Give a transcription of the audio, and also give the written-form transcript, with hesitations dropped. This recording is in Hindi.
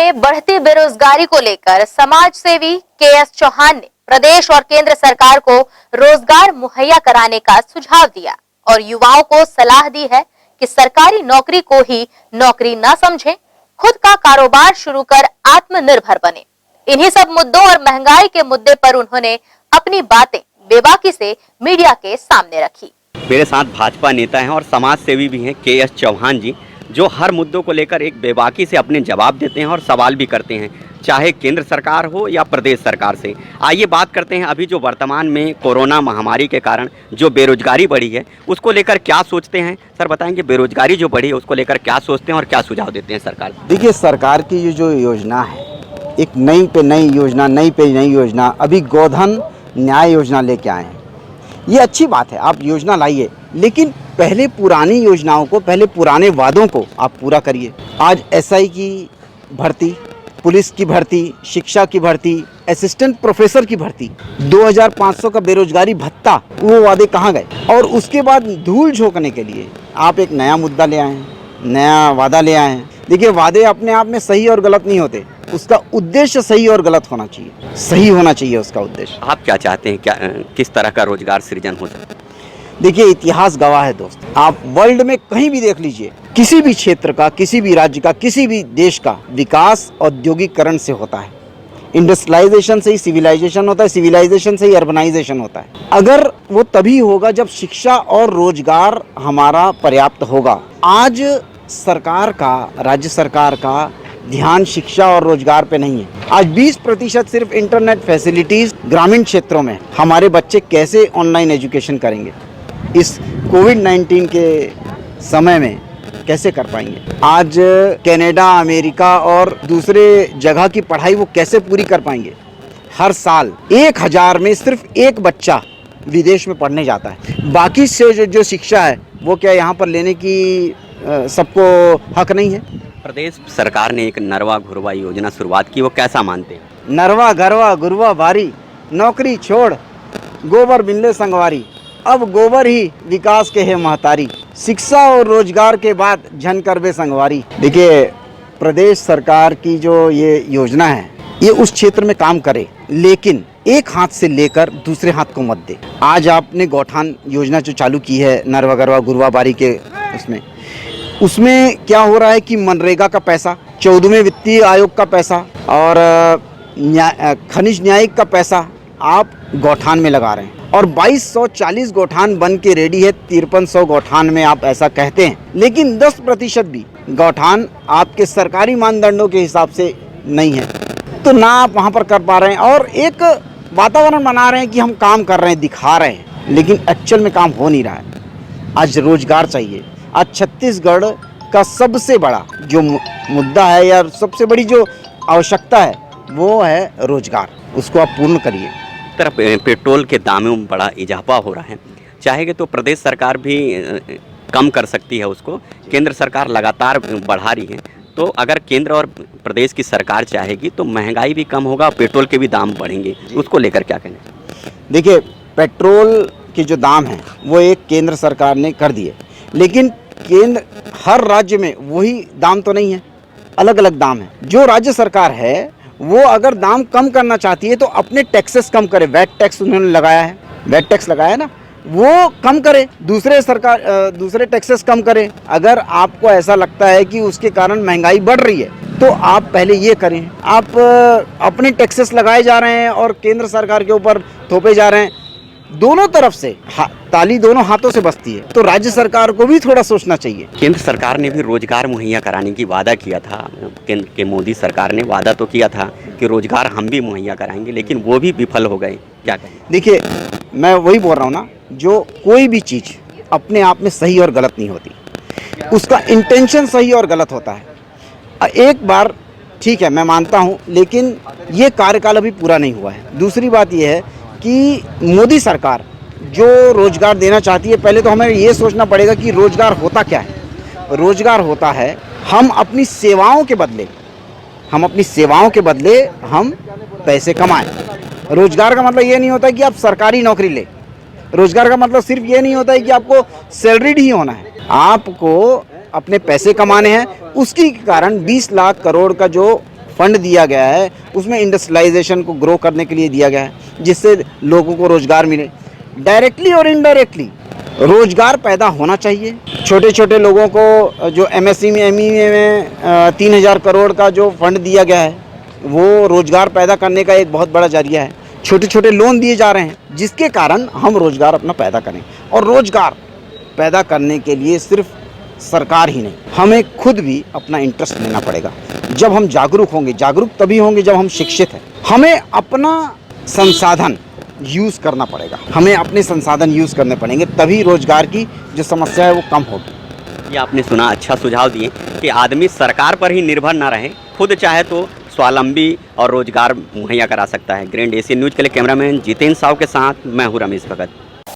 में बढ़ती बेरोजगारी को लेकर समाज सेवी के.एस. चौहान ने प्रदेश और केंद्र सरकार को रोजगार मुहैया कराने का सुझाव दिया और युवाओं को सलाह दी है कि सरकारी नौकरी को ही नौकरी न समझें, खुद का कारोबार शुरू कर आत्मनिर्भर बने। इन्हीं सब मुद्दों और महंगाई के मुद्दे पर उन्होंने अपनी बातें बेबाकी से मीडिया के सामने रखी। मेरे साथ भाजपा नेता हैं और समाज सेवी भी हैं के.एस. चौहान जी, जो हर मुद्दों को लेकर एक बेबाकी से अपने जवाब देते हैं और सवाल भी करते हैं, चाहे केंद्र सरकार हो या प्रदेश सरकार से। आइए बात करते हैं अभी जो वर्तमान में कोरोना महामारी के कारण जो बेरोजगारी बढ़ी है उसको लेकर क्या सोचते हैं। सर बताएंगे बेरोजगारी जो बढ़ी है उसको लेकर क्या सोचते हैं और क्या सुझाव देते हैं सरकार। देखिए, सरकार की ये जो योजना है, एक नई पे नई योजना, अभी गोधन न्याय योजना लेके आए हैं। ये अच्छी बात है, आप योजना लाइए, लेकिन पहले पुरानी योजनाओं को, पहले पुराने वादों को आप पूरा करिए। आज एसआई की भर्ती, पुलिस की भर्ती, शिक्षा की भर्ती, असिस्टेंट प्रोफेसर की भर्ती, 2500 का बेरोजगारी भत्ता, वो वादे कहाँ गए? और उसके बाद धूल झोंकने के लिए आप एक नया मुद्दा ले आए हैं, नया वादा ले आए हैं। देखिए, वादे अपने आप में सही और गलत नहीं होते, उसका उद्देश्य सही और गलत होना चाहिए, सही होना चाहिए उसका उद्देश्य। आप क्या चाहते हैं, क्या किस तरह का रोजगार सृजन हो सकता है? देखिए, इतिहास गवाह है दोस्त, आप वर्ल्ड में कहीं भी देख लीजिए, किसी भी क्षेत्र का, किसी भी राज्य का, किसी भी देश का विकास औद्योगिकरण से होता है। इंडस्ट्रियलाइजेशन से ही सिविलाइजेशन होता है, सिविलाइजेशन से ही अर्बनाइजेशन होता है। अगर वो तभी होगा जब शिक्षा और रोजगार हमारा पर्याप्त होगा। आज सरकार का, राज्य सरकार का ध्यान शिक्षा और रोजगार पे नहीं है। आज 20% सिर्फ इंटरनेट फैसिलिटीज ग्रामीण क्षेत्रों में। हमारे बच्चे कैसे ऑनलाइन एजुकेशन करेंगे इस कोविड-19 के समय में, कैसे कर पाएंगे? आज कनाडा, अमेरिका और दूसरे जगह की पढ़ाई वो कैसे पूरी कर पाएंगे? हर साल 1000 में सिर्फ एक बच्चा विदेश में पढ़ने जाता है। बाकी से जो शिक्षा है वो क्या यहाँ पर लेने की सबको हक नहीं है? प्रदेश सरकार ने एक नरवा घुरवा योजना शुरुआत की, वो कैसा मानते हैं? नरवा गरवा गुरवा बारी, नौकरी छोड़ गोबर बिनले संगवारी, अब गोबर ही विकास के है महतारी, शिक्षा और रोजगार के बाद झन करबे संगवारी। देखिए, प्रदेश सरकार की जो ये योजना है, ये उस क्षेत्र में काम करे, लेकिन एक हाथ से लेकर दूसरे हाथ को मत दे। आज आपने गौठान योजना जो चालू की है, नरवा गरवा गुरवा बारी के, उसमें क्या हो रहा है कि मनरेगा का पैसा, 14वें वित्तीय आयोग का पैसा और खनिज न्यायिक का पैसा आप गौठान में लगा रहे हैं और 2240 गौठान बन के रेडी है। 5300 गौठान में आप ऐसा कहते हैं, लेकिन 10% भी गौठान आपके सरकारी मानदंडों के हिसाब से नहीं है, तो ना आप वहाँ पर कर पा रहे हैं और एक वातावरण बना रहे हैं कि हम काम कर रहे हैं, दिखा रहे हैं, लेकिन एक्चुअल में काम हो नहीं रहा है। आज रोजगार चाहिए। आज छत्तीसगढ़ का सबसे बड़ा जो मुद्दा है या सबसे बड़ी जो आवश्यकता है वो है रोजगार, उसको आप पूर्ण करिए। तरफ पेट्रोल के दामों में बड़ा इजाफा हो रहा है, चाहेगी तो प्रदेश सरकार भी कम कर सकती है उसको, केंद्र सरकार लगातार बढ़ा रही है। तो अगर केंद्र और प्रदेश की सरकार चाहेगी तो महंगाई भी कम होगा, पेट्रोल के भी दाम बढ़ेंगे, उसको लेकर क्या कहना? देखिए, पेट्रोल के जो दाम हैं वो एक केंद्र सरकार ने कर दिए, लेकिन केंद्र हर राज्य में वही दाम तो नहीं है, अलग अलग दाम है। जो राज्य सरकार है वो अगर दाम कम करना चाहती है तो अपने टैक्सेस कम करे। वैट टैक्स उन्होंने लगाया है, वैट टैक्स लगाया है ना, वो कम करे, दूसरे टैक्सेस कम करे। अगर आपको ऐसा लगता है कि उसके कारण महंगाई बढ़ रही है तो आप पहले ये करें। आप अपने टैक्सेस लगाए जा रहे हैं और केंद्र सरकार के ऊपर थोपे जा रहे हैं, दोनों तरफ से ताली दोनों हाथों से बजती है, तो राज्य सरकार को भी थोड़ा सोचना चाहिए। केंद्र सरकार ने भी रोजगार मुहैया कराने की वादा किया था, केंद्र के मोदी सरकार ने वादा तो किया था कि रोजगार हम भी मुहैया कराएंगे, लेकिन वो भी विफल हो गए, क्या कहें? देखिए, मैं वही बोल रहा हूँ ना, जो कोई भी चीज़ अपने आप में सही और गलत नहीं होती, उसका इंटेंशन सही और गलत होता है। एक बार ठीक है, मैं मानता हूँ, लेकिन ये कार्यकाल अभी पूरा नहीं हुआ है। दूसरी बात यह है कि मोदी सरकार जो रोजगार देना चाहती है, पहले तो हमें ये सोचना पड़ेगा कि रोजगार होता क्या है। रोजगार होता है हम अपनी सेवाओं के बदले हम पैसे कमाएं। रोजगार का मतलब ये नहीं होता कि आप सरकारी नौकरी ले, रोजगार का मतलब सिर्फ ये नहीं होता है कि आपको सैलरीड ही होना है, आपको अपने पैसे कमाने हैं। उसके कारण 20 लाख करोड़ का जो फंड दिया गया है उसमें इंडस्ट्रियलाइजेशन को ग्रो करने के लिए दिया गया है, जिससे लोगों को रोजगार मिले। डायरेक्टली और इनडायरेक्टली रोजगार पैदा होना चाहिए। छोटे छोटे लोगों को जो एमएसएमई में 3,000 करोड़ का जो फंड दिया गया है वो रोजगार पैदा करने का एक बहुत बड़ा जरिया है। छोटे छोटे लोन दिए जा रहे हैं जिसके कारण हम रोजगार अपना पैदा करें। और रोजगार पैदा करने के लिए सिर्फ सरकार ही नहीं, हमें खुद भी अपना इंटरेस्ट लेना पड़ेगा। जब हम जागरूक होंगे, जागरूक तभी होंगे जब हम शिक्षित हैं। हमें अपना संसाधन यूज़ करना पड़ेगा, हमें अपने संसाधन यूज़ करने पड़ेंगे, तभी रोजगार की जो समस्या है वो कम होगी। ये आपने सुना, अच्छा सुझाव दिए कि आदमी सरकार पर ही निर्भर ना रहे, खुद चाहे तो स्वावलंबी और रोजगार मुहैया करा सकता है। ग्रैंड एशियन न्यूज़ के लिए कैमरामैन जितेंद्र साहू के साथ मैं हूँ रमेश भगत।